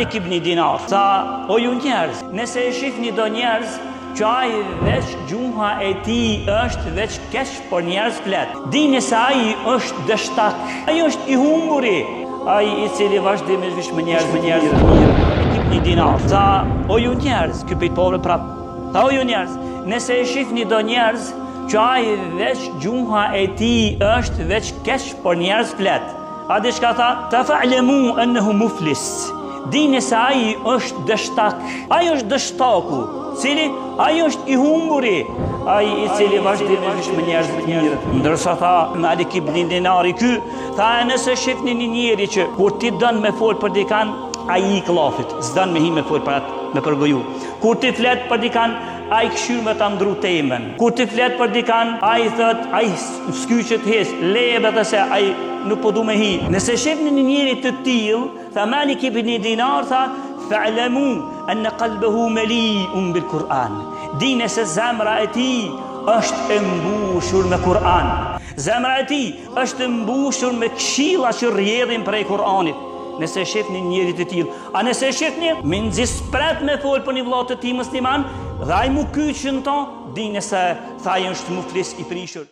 Malik ibn Dinar tha: o ju njerëz, nëse e shihni do njerëz që ai veç gjuha e tij është veç keq për njerëz flet, dini se ai është dështak, ai është i humburi, ai i cili vazhdimisht vish me njerëz ibn Dinar tha: o ju njerëz, ky pejgamber prap tha: o ju njerëz, nëse e shihni do njerëz që ai veç gjuha e tij është veç keq për njerëz flet, a diçka tha: tafa'lamu annahu muflis, dini se ai është dështak, ai është dështaku, cili ai është i humburi, ai i cili vazhdimisht me njerëz të mirë. Ndërsa tha Malik ibn Dinari ky, tha: nëse shihni një njeri që kur ti don me fol për dikan, ai i klafit, s'don me hi me fol për atë, me përgoju. Kur ti flet për dikan, ai këshyr me ta ndru temën. Kur ti flet për dikan, ai thot, ai skyqet hes, leje vetë se ai nuk po du me hi. Nëse shihni një njeri të tillë, tha Malik ibn Dinar, tha: fa'lamu anna qalbuhu mali'un bil Kur'an, dini se zemra e tij është e mbushur me Kur'an. Zemra e tij është e mbushur me këshilla që rrjedhin prej Kur'anit. Nëse shihni njëri të tillë, a nëse shihni me nxis pret me fol për një vëlla të tij musliman, dhe ai mu kyçën to, dini se tha ai është muflis i prishur.